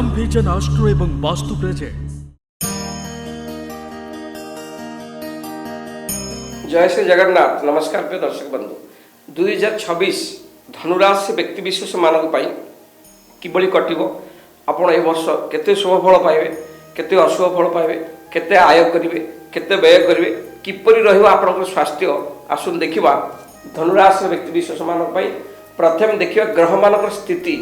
Shyam vision astro एवं vastu present. जय श्री जगन्नाथ। नमस्कार प्रिय दर्शक बंधु, 2026 धनुराशि व्यक्तिविशेष मानक किभली कटिबो, आपण ए वर्ष केते शुभ फल पाइबे, केते अशुभ फल पाइबे, केते आय करिवे, केते व्यय करिवे, किपरि रहिबो आपनकर स्वास्थ्य, आसुन देखिबा धनुराशि व्यक्तिविशेष मानक प्रथम देखिबा ग्रह मानकर स्थिति।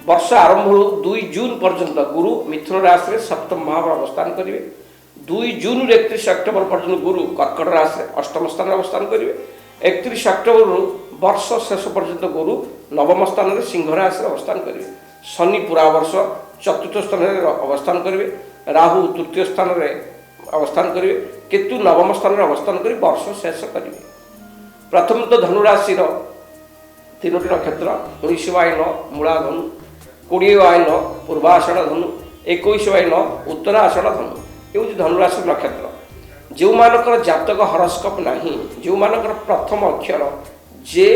वर्ष आरंभ 2 जून पर्यंत गुरु मिथुन राशि में सप्तम भाव अवस्थान करेंगे। 2 जून 31 अक्टोबर पर्यंत गुरु कर्कट राशि अष्टम स्थान अवस्थान करेंगे। 31 अक्टोबर वर्ष शेष पर्यंत गुरु नवम स्थान में सिंह राशि अवस्थान करेंगे। शनि पूरा वर्ष चतुर्थ स्थान में अवस्थान करेंगे। राहु तृतीय स्थान में अवस्थान करेंगे। केतु नवम स्थान में अवस्थान कर वर्ष शेष करेंगे। प्रथम तो धनुराशि 3टी नक्षत्र 19 बाय 9 मूला धनु, 20 बाय 9 पूर्वाषाढ़ धनु, 21 बाय 9 उत्तराषाढ़ धनु। ये धनुराशि नक्षत्र जो मानकर जातक हरस्कोप नहीं, जो मानकर प्रथम अक्षर जे,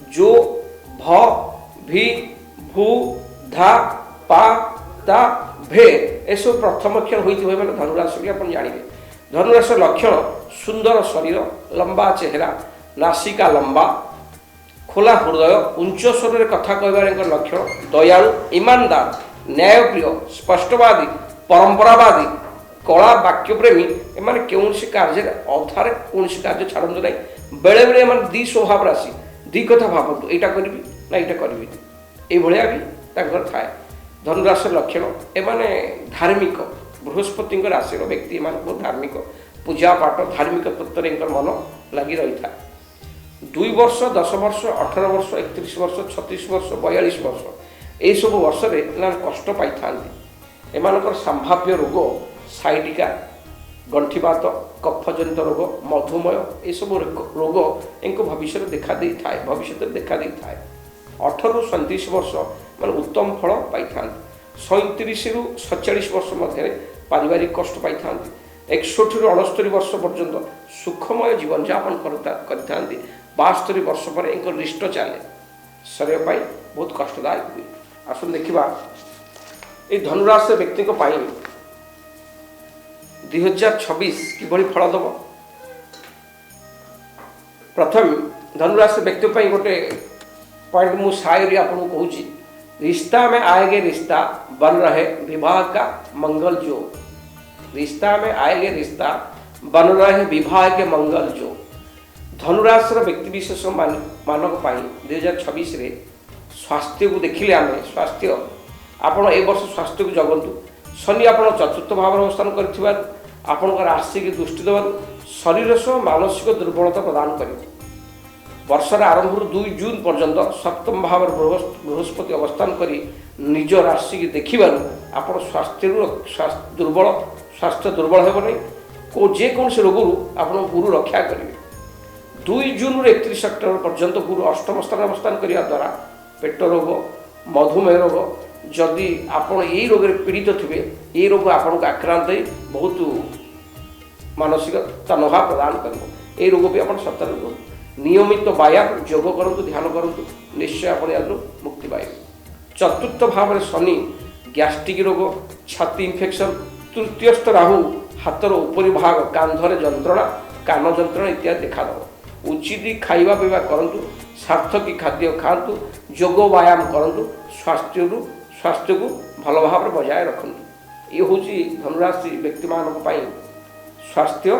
जो, भ, भी, भू, धा, पा, ता, भे ऐसे प्रथम अक्षर होती हुए मैंने धनुराशि आप जानवे। धनुराशि लक्षण सुंदर शरीर, लंबा चेहरा, नासिका लंबा, खोला हृदय, उच्च स्वर में कथा कहबार लक्षण, दयालु, ईमानदार, न्यायप्रिय, स्पष्टवादी, परंपरावादी, कला वाक्यप्रेमी। एम कौन कार्य अधारे कौन कार्य छाड़ू ना, बेले बेले एम दी स्वभाव राशि दी कथा भावतु, यहाँ करी ना यहाँ करी ये भी थाए। धनुराशि लक्षण एमाने धार्मिक, बृहस्पति राशि व्यक्ति बहुत धार्मिक, पूजा पाठ धार्मिक तत्व मन लगी रही था। 2 वर्ष 10 वर्ष 18 वर्ष 31 वर्ष 36 वर्ष 42 वर्ष यही सब वर्ष कष्ट पाई था। एमानकर संभाव्य रोग साइटिका, गंठीबात, कफजनित रोग, मधुमेह ये सब रोग इनको भविष्य देखा दी था। 18 रु 37 वर्ष मान उत्तम फल पाई था। 37 रु 47 वर्ष मध्य पारिवारिक कष्ट पाई था। 61 रु 69 वर्ष पर्यंत सुखमय जीवन यापन करता। 72 वर्ष पर एक रिष्ट चले शरीर पर बहुत कष्टदायक हुए। आसन देखा ये धनुराशि व्यक्ति 2026 किभली फल दब। प्रथम धनुराशि व्यक्ति गोटे पॉइंट मु शायरी आपको कहूँ, रिश्ता में आएंगे रिश्ता बन रहे विवाह का मंगल जो। रिश्ता में आएंगे रिश्ता बन रहे विवाह के मंगल जो। धनुराशि व्यक्तिविशेष मानक 2026 स्वास्थ्य को देखिले आम स्वास्थ्य आपण ए वर्ष स्वास्थ्य को जगंतु। शनि आप चतुर्थ भाव अवस्थान कर आर्थिक दृष्टि देव शरीर सह मानसिक दुर्बलता प्रदान कर। वर्षर आरंभ 2 जून पर्यंत सप्तम भाव बृहस्पति अवस्थान कर निज राशि की देखिबार आप स्वास्थ्य दुर्बल हेब नहीं। जेकोसी रोगरू आप गुरु रक्षा करेंगे। 2 जून 31 अक्टोबर पर्यंत गुरु अष्टम स्थान अवस्थान करने द्वारा पेट रोग, मधुमेह रोग, जदि आपण यही रोग पीड़ित थे ये रोग आपको आक्रांत हो बहुत मानसिक तनाव प्रदान कर। रोग भी आप सतर्क हो। नियमित व्यायाम योग करूँ, ध्यान करूँ, निश्चय आप मुक्ति पाइबे। चतुर्थ भाव में शनि गैस्ट्रिक रोग, छाती इन्फेक्शन, तृतीयस्थ राहु हाथर उपरी भाग कांधर जंत्रणा, कान जंत्रणा इत्यादि देखा। उचित खाइबा पीवा करंतु, सार्थकी खाद्य खातु, योग व्यायाम करंतु, स्वास्थ्य को भल भाव में बजाय रखंतु। ये हूँ धनुराशि व्यक्ति मानक स्वास्थ्य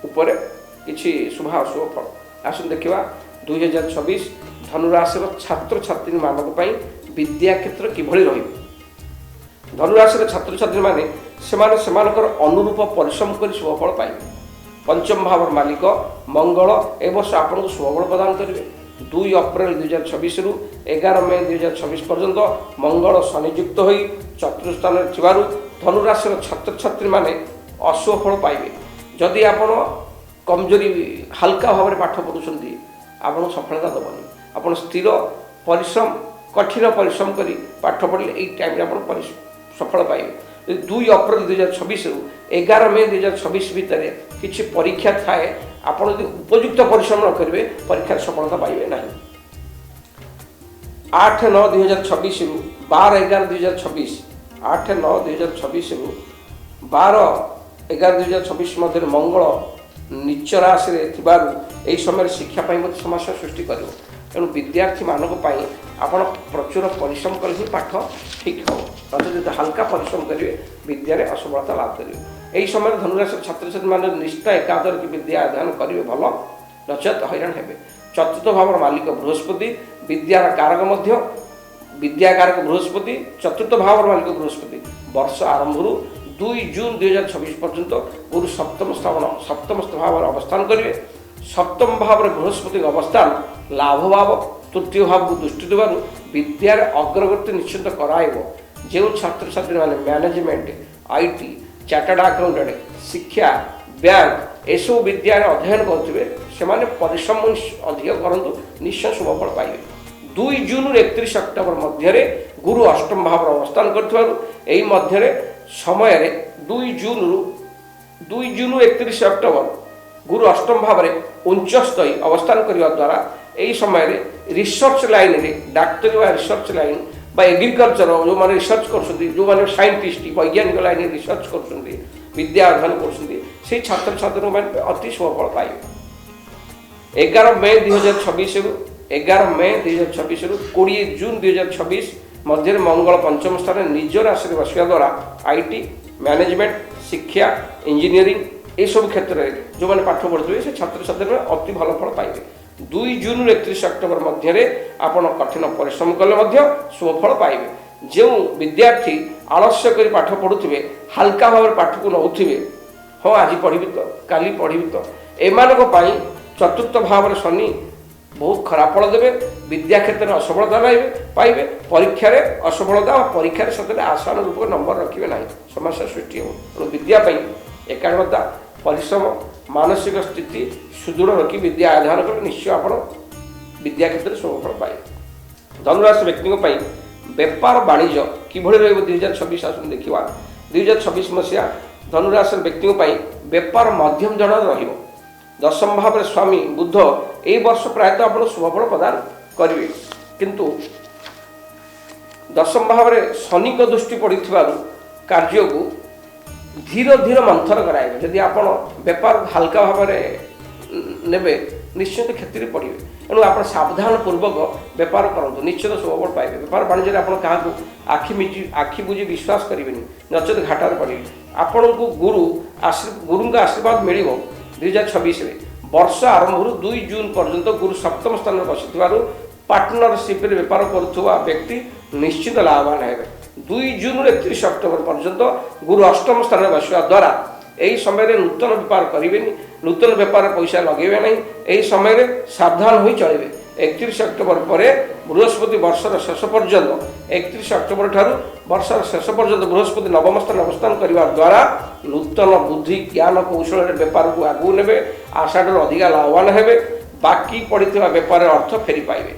उपर किछि शुभ अशुभ फल। आसन देखा 2026 धनुराशि छात्र छात्री मानक विद्या क्षेत्र किभली रहिबे। धनुराशि छात्र छात्री माने सेमानकर अनुरूप परिश्रम कर शुभ फल पाइबे। पंचम भाव मालिक मंगल ए वर्ष आपको शुभफल प्रदान करेंगे। 2 अप्रैल 2026 रु 11 मई 2026 पर्यंत मंगल शनियुक्त हो चतुर्थ स्थान धनुराशि छात्र छात्री माने अशुभ फल पाइबे। जदि आप कमजोरी हल्का भाव में पाठ पढ़ुंट आपको सफलता दबनी। आप स्थिर परिश्रम कठिन परिश्रम कर पाठ पढ़ले यही टाइम आप सफल पाइबे। 2 अप्रैल 2026 रु 11 मई 2026 भितर किसी परीक्षा थाए आप उपयुक्त परिश्रम न करेंगे परीक्षा सफलता पाइबे ना। 8-9-2026 रु 12-11-2026 8-9-2026 रु 12-11-2026 मध्य मंगल नीच राशि यही समय शिक्षा समस्या सृष्टि कर तेणु विद्यार्थी मानक आपण प्रचुर परिश्रम कले ही पाठ ठीक हम नचेत हल्का परिश्रम करेंगे विद्यार असफलता लाभ करेंगे यही समय धनुराशि छात्र छात्री मान निष्ठा एकादर की विद्या अध्ययन करेंगे भल नचेत हैरान हे चतुर्थ भाव मालिक बृहस्पति विद्यार कारक विद्याकारक बृहस्पति चतुर्थ भाव मालिक बृहस्पति वर्ष आरंभ 2 जून 2026 पर्यंत गुरु सप्तम भाव अवस्थान करेंगे सप्तम भाव बृहस्पति अवस्थान लाभ भाव तृतीय भाव को दृष्टि देव विद्यार अग्रगति निश्चित कराइब जो छात्र छात्री मैंने मैनेजमेंट आईटी चार्टर्ड अकाउंटेंट शिक्षा बैंक एसबू विद्या अध्ययन करुवे से परिश्रम अधिक करूँ निश्चय शुभफल पाइबे 2 जून 31 अक्टोबर मध्य गुरु अष्टम भाव अवस्थान कर समय 2 जून 31 अक्टोबर गुरु अष्टम भाव उच्चस्थयी अवस्थान करने द्वारा यही समय रिसर्च लाइन रे डाक्तरी व रिसर्च लाइन बा एग्रीकल्चर जो मैंने रिसर्च कर साइंटिस्ट वैज्ञानिक लाइन रिसर्च कर विद्या अध्ययन कर छात्र छात्री मैंने अति शुभफल पाइबे 11 मई 2026 रु 20 जून 2026 मध्य मंगल पंचम स्थान निज राशि बसवा द्वारा आईटी मैनेजमेंट शिक्षा इंजीनियरिंग ये सब क्षेत्र में जो मैंने पाठ पढ़ुए से छात्र छात्री अति भल फल पाइबे 2 जून 31 अक्टोबर मध्य आपण कठिन परिश्रम कले शुभफल पाइबे जो विद्यार्थी आलस्य कर पाठ पढ़ुवे हल्का भाव पाठ को नौथे हाँ आज पढ़ी तो काली पढ़ी तो एमानी चतुर्थ भाव शनि बहुत खराब फल देवे विद्या क्षेत्र में असफलता पाइबे परीक्षा असफलता परीक्षा सतरे आसान रूप नंबर रखिए ना समस्या सृष्टि हो तेणु विद्यापी एकाग्रता परिश्रम मानसिक स्थिति सुदृढ़ रखी विद्या अध्ययन कर निश्चय आप विद्या क्षेत्र में शुभफल पाए धनुराशि व्यक्ति बेपार वाणिज्य किभଳି ରହିବ 2026 आसन देखा 2026 मसीहा धनुराशि व्यक्ति बेपार मध्यम जन रहिबो दशम भाव स्वामी बुध यही वर्ष प्रायतः आप शुभफल प्रदान करेंगे किंतु दशम भाव शनि को दृष्टि पड़ी कार्य को धीरे धीरे मंथन कराइबे जदि आप बेपार हल्का भाव नेबे निश्चित क्षति पड़े तेणु आप सावधान पूर्वक बेपार करूँ निश्चित शुभफल पाइबे बेपार वाणिज्य आप क्या आखि बुझी विश्वास करेंगे नचेत घाटार पड़े आपण को गुरु का आशीर्वाद मिल 2026 वर्ष आरंभ 2 जून पर्यंत गुरु सप्तम स्थान में बसी पार्टनरशिप बेपार करुवा व्यक्ति निश्चित लाभवान है 2 जून 31 अक्टोबर पर्यंत गुरु अष्टम स्थान में बसवा द्वारा यही समय नूतन बेपार करेंगे नूतन बेपार पैसा लगे ना यही समय सावधान हो चलिए 31 अक्टोबर पर बृहस्पति वर्षर शेष पर्यंत 31 अक्टोबर ठार वर्षर शेष पर्यंत बृहस्पति नवम स्थान अवस्थान करने द्वारा नूतन बुद्धि ज्ञान कौशल बेपार को आगू ने आशाठू अधिका लाभवान हे बाकी पड़ता बेपार अर्थ फेरी पाइबे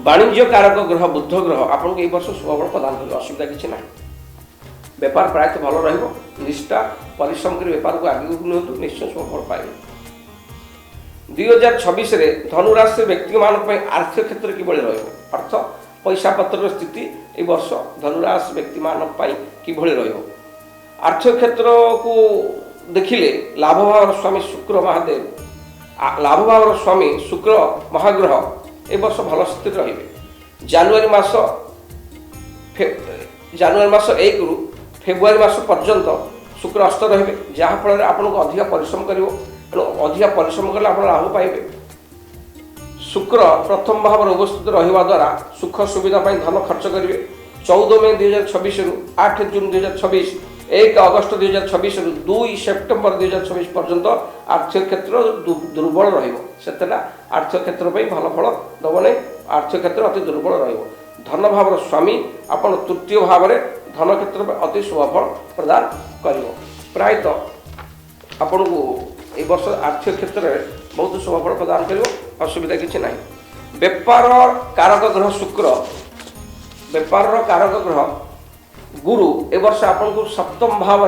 वाणिज्य कारक ग्रह बुध ग्रह आपको यही वर्ष शुभफल प्रदान कर असुविधा किसी ना बेपार प्रायतः भल रष्ठा परिश्रम कर बेपार को आगे नियंतु निश्चय शुभफल पाइबे 2026 धनुराशि व्यक्ति मान आर्थिक क्षेत्र किभଳି रहिबो अर्थ पैसा पत्र स्थिति ए वर्ष धनुराशि व्यक्ति मान किभଳି रहिबो आर्थिक क्षेत्र को देखिले लाभ भाव स्वामी शुक्र महादेव लाभ भाव स्वामी शुक्र महाग्रह ए वर्ष भल स्थिति रहिबे जानुआरी मास 1 रु फेब्रुआरी मास पर्यंत शुक्र अस्त रहिबे जहाँ फल आपको अधिक परिश्रम करिवो अधिक परिश्रम कले आप लाभ पाइबे शुक्र प्रथम भाव उपस्थित रहा द्वारा सुख सुविधा धन खर्च करेंगे 14 मई 2026 रु 8 जून 2026 1 अगस्त 2026 रु 2 सेप्टेम्बर 2026 पर्यंत आर्थिक क्षेत्र दुर्बल रहा आर्थिक क्षेत्र भल फल दब नहीं आर्थिक क्षेत्र अति दुर्बल धन भाव स्वामी आपण तृतीय भाव धन क्षेत्र अति शुभफल प्रदान कर प्रायतः आपण को ए वर्ष आर्थिक क्षेत्र में बहुत शुभफल प्रदान कर असुविधा किसी ना बेपार कारक ग्रह शुक्र बेपार कारक ग्रह गुरु ए वर्ष आपन को सप्तम भाव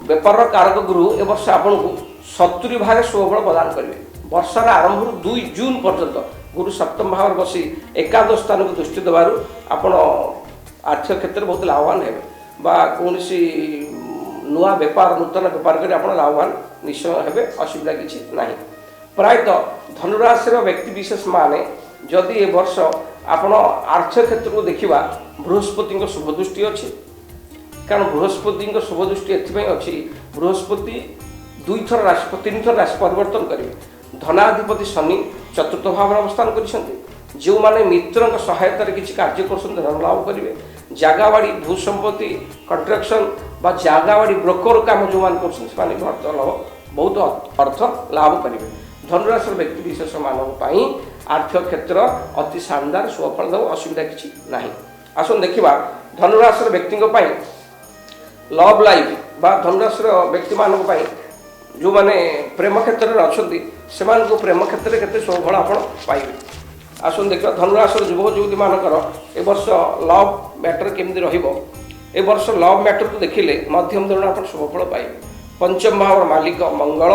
बेपार कारक गुरु ए वर्ष आपन को 70 भाग शुभफल प्रदान करेंगे वर्षार आरंभ 2 जून पर्यंत गुरु सप्तम भाव बसी एकादश स्थान को दृष्टि देवार आपण आर्थिक क्षेत्र में बहुत लाभवान हे कौन नुआ बेपार नूतन बेपार कर लाभवान निश्चय हे असुविधा किसी ना प्रायतः धनुराशि व्यक्ति विशेष माने जदि ए वर्ष आपण आर्थिक क्षेत्र को देखा बृहस्पति शुभ दृष्टि अच्छी कारण बृहस्पति शुभ दृष्टि एथि अच्छी बृहस्पति 2 थर राशि 3 थर राशि परिवर्तन करेंगे धनाधिपति शनि चतुर्थ भाव अवस्थान कर जो माने मित्र सहायता किसी कार्य कर धन लाभ करेंगे जगावाड़ी भूसंपत्ति कंस्ट्रक्शन बा जगावाड़ी ब्रोकर काम जो मान कर बहुत अर्थ लाभ करेंगे धनुराशि व्यक्ति विशेष मानक आर्थिक क्षेत्र अति शानदार सुफल देव असुविधा किसी ना आसन देखा धनुराशि व्यक्ति लव लाइफ बा धनुराशि व्यक्ति मानक जो माने प्रेम क्षेत्र में अच्छा से प्रेम क्षेत्र में सुफल आप पाइबे आसन देखा धनुराशि युवक युवती मानकर ए वर्ष लव मैटर केमती ए वर्ष लव मैटर को देखिले मध्यम धरण आप शुभफल पाइबे पंचम भाव मालिक मंगल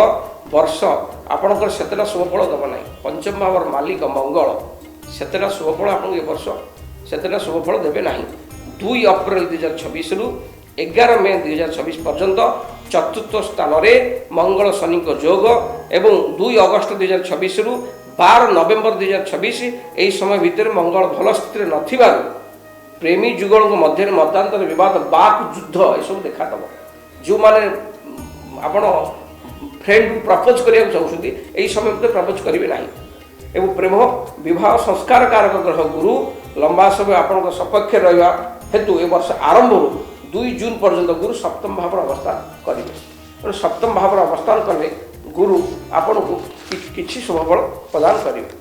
वर्ष आपणकर सेतेटा शुभफल देव ना पंचम भाव मालिक मंगल सेतेटा शुभफल आपको ए वर्ष सेतेटा शुभफल देवे ना 2 अप्रैल 2026 रु 11 मे 2026 पर्यंत चतुर्थ स्थान में मंगल शनि को योग एवं 2 अगस्त 2026 रु 12 नवेम्बर 2026 यही समय भितर मंगल भल स्थिति न प्रेमी जुगल मध्य मतांतर विवाद बाक युद्ध यह देखादेव जो मैंने आपण फ्रेंड प्रपोज करने चाहते यही समय भितर प्रपोज करेंगे ना एवं प्रेम विवाह संस्कार कारक ग्रह गुरु लंबा समय आपण सपक्ष रहा हेतु ए वर्ष आरंभ 2 जून पर्यंत गुरु सप्तम भाव अवस्थान करेंगे सप्तम भाव अवस्थान कले गुरु आपण को किसी शुभफल प्रदान करेंगे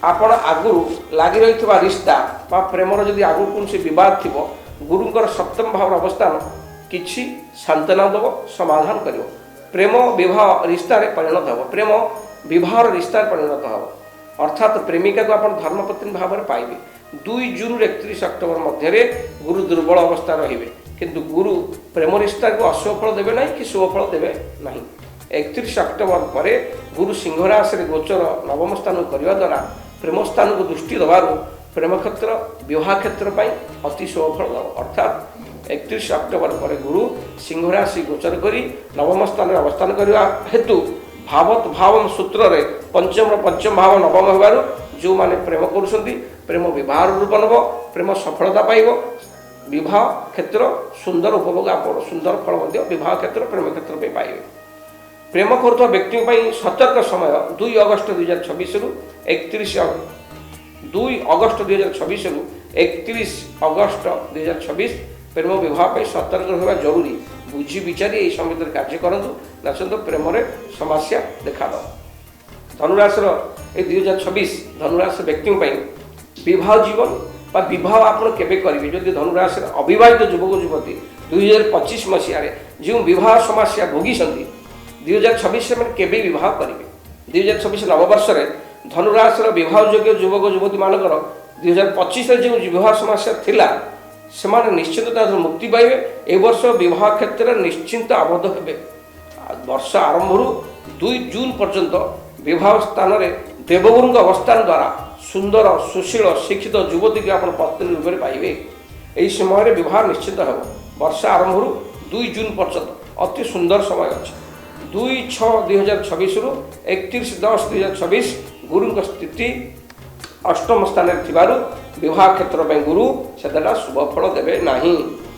आपण आगुरी लगी रही रिश्ता बा प्रेमर जदि आगु कौन बद थी गुरुंकर सप्तम भाव अवस्थान किसी सांत्वना देव समाधान कर प्रेम विवाह रिश्ता परिणत हो प्रेम विवाह रिश्ता परिणत हो अर्थात प्रेमिका को आप धर्मपत्नी भाव में पाइबे 2 जून 31 अक्टोबर मध्य गुरु दुर्बल अवस्था रे किंतु गुरु प्रेम रिश्ता को अशुभफल देवे ना कि शुभफल देवे ना 31 अक्टोबर पर गुरु सिंह राशि गोचर नवम स्थान करने द्वारा प्रेम स्थान को दृष्टि देवार प्रेम क्षेत्र विवाह क्षेत्र पर अति शुभफल दब अर्थात 31 अक्टोबर पर गुरु सिंह राशि गोचर कर नवम स्थान में अवस्थान करने हेतु भावत भाव सूत्र रे पंचम भाव नवम होबार जो माने प्रेम करुछंती प्रेम विवाह रूप नब प्रेम सफलता पाइब विवाह क्षेत्र सुंदर उपभोग आप सुंदर फल विवाह क्षेत्र प्रेम क्षेत्र में पाइबे प्रेम करुवा व्यक्ति सतर्क समय 2 अगस्त 2026 रु 2 अगस्त 2026 रु 31 अगस्त 2026 प्रेम विवाह सतर्क रहा जरूरी बुझी विचारी यही समय कार्य करूँ ना प्रेम समस्या देखा धनुराशि 2026 धनुराशि व्यक्ति विवाह जीवन विवाह आप करेंगे जदि धनुराशि अविवाहित युवक युवती 2025 मसीह जो विवाह समस्या भोगी 2026 से केबे विवाह करेंगे 2026 नववर्ष धनुराशि विवाह योग्य युवक युवती मानकर 2025 जो विवाह समस्या थिला से निश्चित मुक्ति पाइबे ए वर्ष विवाह क्षेत्र में निश्चिंत आबद्ध हे वर्ष आरंभ 2 जून पर्यंत विवाह स्थान में देवगुरु अवस्थान द्वारा सुंदर सुशील शिक्षित युवती की आप पत्नी रूप में पाइबे यही समय विवाह निश्चित हो वर्ष आरंभ 2 जून पर्यंत अति सुंदर समय अच्छे 2/6/2026 रु 31/10/2026 गुरु स्थिति अष्टम स्थान विवाह क्षेत्र में गुरु से शुभफल देवे ना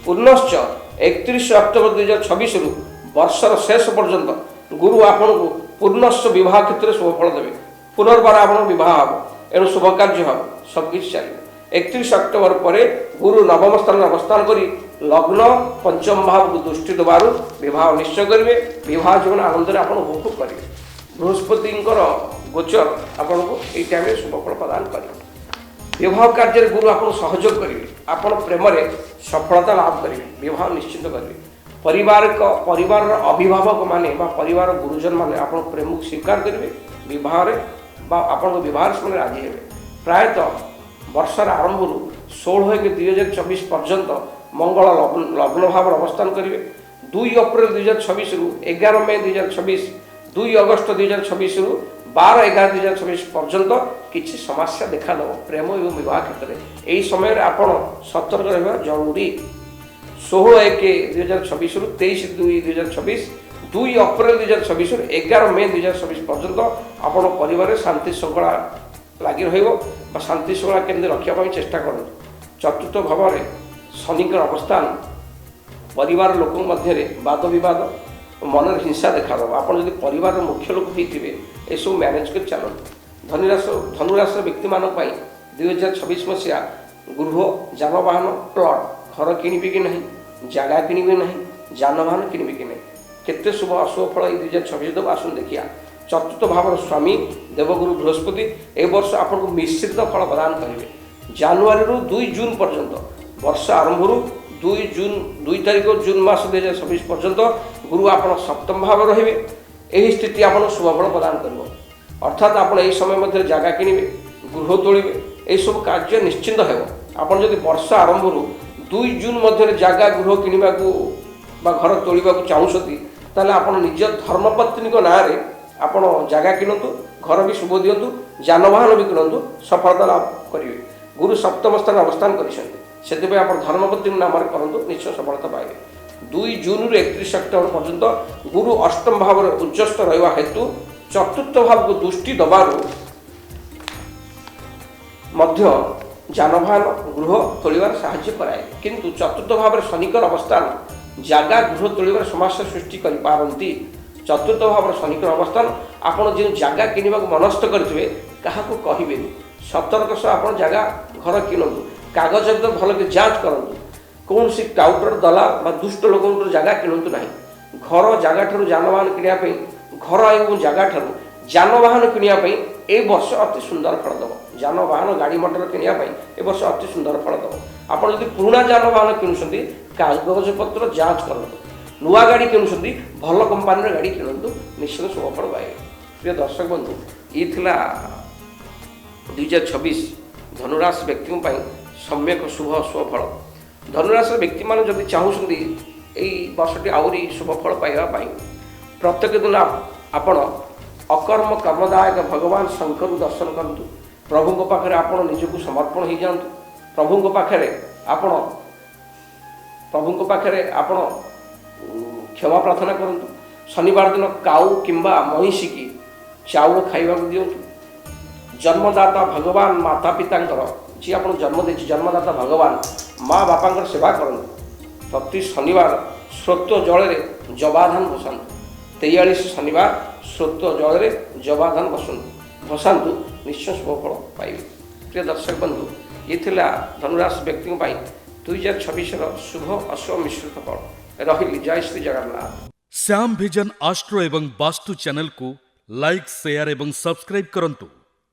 पुनश्च 31 अक्टोबर 2026 रु वर्षर शेष पर्यंत गुरु आपन को पुनश्च विवाह क्षेत्र में शुभफल देवे पुनर्बार आप विवाह हम एणु शुभ कार्य हम सबकि चलिए 31 अक्टोबर पर गुरु नवम स्थान में अवस्थान कर लग्न पंचम भाव को दृष्टि देवार विवाह निश्चय करेंगे विवाह जीवन आनंद आप उपभोग करेंगे बृहस्पति गोचर आपन को यही टाइम शुभफल प्रदान करेंगे विवाह कार्य गुरु आपको सहयोग करेंगे आप प्रेम सफलता लाभ करेंगे विवाह निश्चित करेंगे परिवार अभिभावक माने परिवार गुरुजन माने आप प्रेम को स्वीकार करेंगे विवाह आप से राजी हे प्रायतः वर्षर आरंभ 16/1/2024 पर्यंत मंगल लग्न भाव अवस्थान करेंगे 2 अप्रैल 2026 रु 11 मे 2026 2 अगस्त 2026 रु 12/11/2026 पर्यंत किसी समस्या देखा देव प्रेम और विवाह क्षेत्र में यही समय आपण सतर्क रहा जरूरी। 16/1/2026 रु 23/2/2026 2 अप्रैल 2026 रु 11 मे 2026 पर्यंत आपण परिवार शांति श्रृंखला लगी रहिबो बा शांति श्रृंखला केंद्र रखिया पाई चेष्टा करन। चतुर्थ भाव में शनि अवस्थान परिवार लोक मध्य वाद विवाद मन हिंसा देखा दब। आप परिवार मुख्य लोक होते ये सब मैनेज कर चलते। धनुराशि व्यक्ति मान 2026 मसीहा गृह जानवाहन प्लट घर किणवे कि नहीं जगह किणवे नहीं जानवाहन किणवे कि नहीं केते शुभ अशुभ फल 2026 देव आसन देखिया। चतुर्थ भाव स्वामी देवगुरु बृहस्पति ए वर्ष आपको मिश्रित फल प्रदान करेंगे। जनवरी 2 जून पर्यंत वर्ष आरंभ 2 तारीख जून मास 2026 पर्यंत गुरु आप सप्तम भाव रे यही स्थिति आप शुभफल प्रदान कर अर्थात आप समय मध्य जगह किणवे गृह तोड़े यह सब कार्य निश्चिंत हो। आपड़ जब वर्ष आरंभ 2 जून मध्य जगह गृह किणवा घर तोड़ा चाहूँगी ताल आप निज धर्मपत्नी ना आप जगह किणतु घर भी शुभ दिंतु जानवाहन भी किणतु सफलता लाभ करेंगे। गुरु सप्तम स्थान अवस्थान कर आप धर्मपत्नी नाम करूँ निश्चय सफलता पाइबे। 2 जून रु 31 अक्टोबर पर्यंत गुरु अष्टम भाव में उच्चस्थ रहा हेतु चतुर्थ भाव को दृष्टि दबारू जानवाहन गृह तोड़बार साहाय्य कराए किंतु चतुर्थ भाव में शनिकर अवस्थान जगह गृह तोड़बार समस्या सृष्टि करती। चतुर्थ भाव शनिकर अवस्थान आपड़ जो जगह किणवा मनस्थ करेंगे क्या कहे सतर्क सह आप जगह घर किणतु कागज भल जांच करूँ कौन सी टाउटर दलाल दुष्ट लोक जगह किणतु ना घर जगह ठार जानवाहन किणापी घर और जगह ठार जानवाहन किणापी ए वर्ष अति सुंदर फल दब। जानवाहन गाड़ी मटर किणापी ए वर्ष अति सुंदर फल दब। आप पुराणा जानवाहन किणुंट कागज पत्र जांच करूँ नुआ गाड़ी किणुंट भल कंपानी गाड़ी किणतु निश्चित शुभफल पाइबे। प्रिय दर्शक बंधु ये 2026 धनुराशि व्यक्ति सम्यक शुभ फल। धनुराशि व्यक्ति मान जब चाहूँगी यही वर्षटी आहरी शुभफल पाइबापी प्रत्येक दिन आपण अकर्म कर्मदायक भगवान शंकर दर्शन करतु। प्रभु पाखे आप निजक समर्पण हो जातु। प्रभु पाखे आप क्षमा प्रार्थना करूँ। शनिवार दिन काऊ किंबा महिषी की चाउल खाइबा दिंतु। जन्मदाता भगवान माता पिता जी आप जन्म दे जन्मदाता भगवान माँ बापा सेवा करूँ। प्रति शनिवार स्रोत जल जबाधान बसातु। 43 शनिवार स्रोत जल जबाधान भसातु निश्चय शुभफल पाइबे। प्रिय दर्शक बंधु ये धनुराशि व्यक्ति 2026 शुभ अशुभ मिश्रित फल रही। जय श्री जगन्नाथ। श्याम विजन आस्ट्रो एवं वास्तु चैनल को लाइक शेयर एवं सब्सक्राइब करंतु।